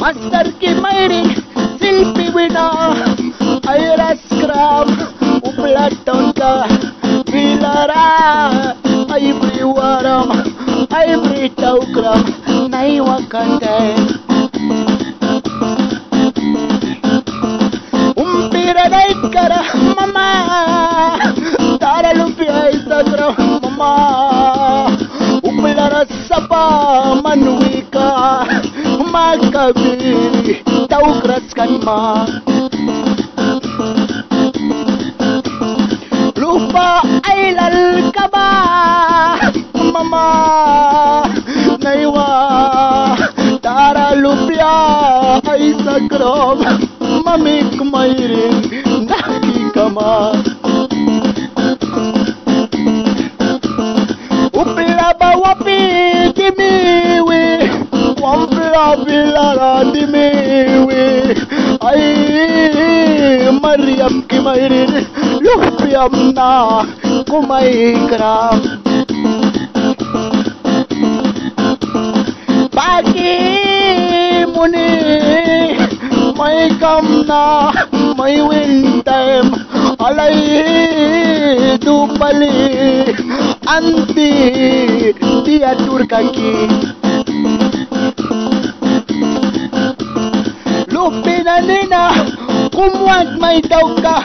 Master ki mayring silpi wina ayras kram uplaton ka bilara ay briwaram ay britaw kram naiwakante umpira naik kara mama tara lupi ay sagra mama uplara sapa manwika magkabiri taukras kan ma lupa ay lalkaba mama naiwa tara lupya ay sakrom mamik mayrin nakikama upla bawapi dimiwi wampla bilara dimiwi ay Mariam ki mayrin lupyam na kumaikram pagi muni may kam na may wintem alay dupali anti diatur kaki lupina nina kumwag may daw ka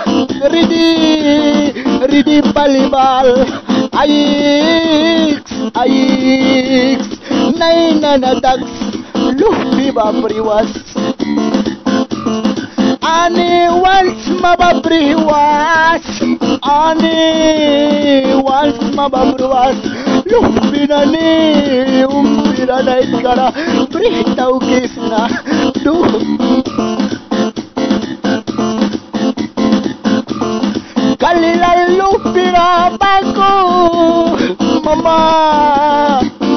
ridi palibal ayiks nay nanadags lupi ba priwas ani once mababriwas lupi na ni umpira na ikara britaw kisna kalilalu pirabaku mama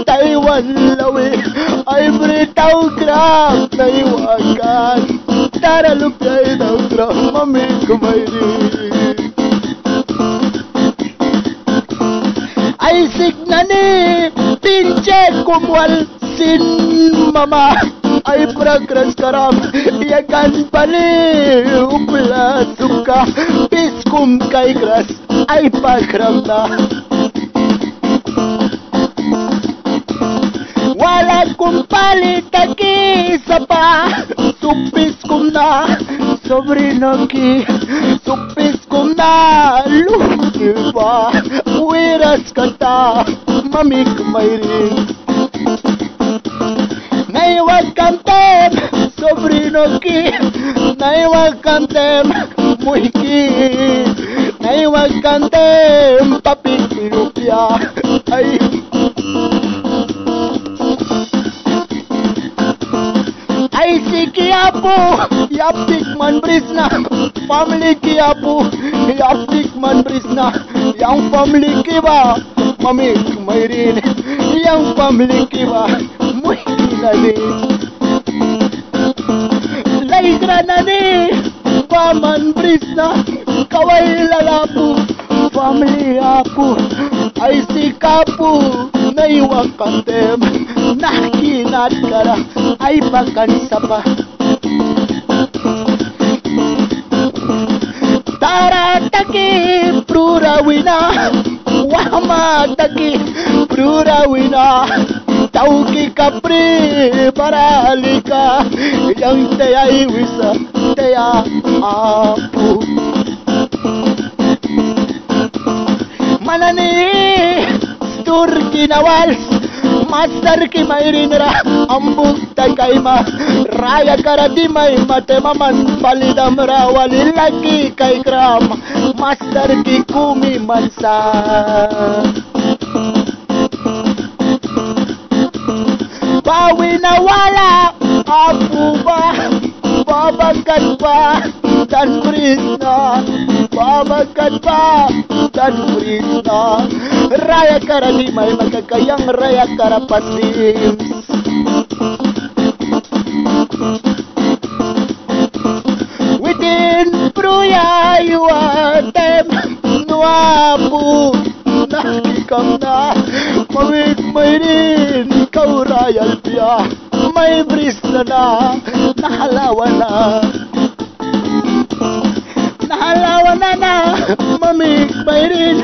Taiwan lawi ay britaw grab naiwakan tara lupay daw grab mami kumayri ay signani pinche kumwal sin mama ay progress karam yakan pali upla suka piskum kay gras ay pagram na wala kumpali taki sapa supis kum na sobrino ki supis kum na luki ba wiras kata mamik mayring naiwag kantem sobrino ki naiwag kantem muhiki naiwag kantem papik lupya ay si kiapo yapik man brisna family kiapo yapik man brisna yang family kiba mamik mayrin yang family kiba muhiki laigra nani paman brisna kawai lalapu family apu ay si kapu naiwag kantem nakinat kara ay bakan sapa tara taki prurawina wama taki prurawina tauki kapri baralika yang teya iwisa teya apu manani turki nawals master ki mayrinra ambuk takaima raya karadi may matemaman palidam rawali lagi kay gram master ki kumi mansa bawi nawala apu ba babakan ba dan Krishna babakan ba dan Krishna raya karadi may magkakayang raya karapasim within Pruya you are them nuapu nakikam na mawig may rin ikaw rayal piya may bris na halawa na. Nahalawa na, mami, mayrin.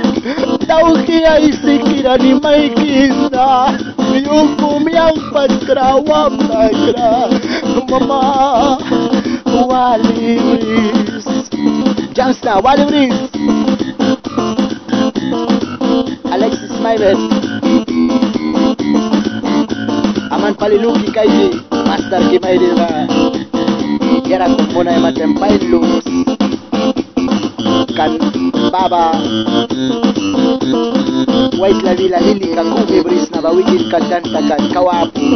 Daw kaya isikira ni may kinda. Yung kumiyang pagkrawam nagra. Mama, Wally Breeze. Jumps na, Wally Breeze. Alexis Maybet. Aman paliluki kayo, Master Kimaydi ba? Kira kung muna yung matempay luz. Kan Baba. White la vila lili kakumi bris na bawigin kadanta kan kawapu.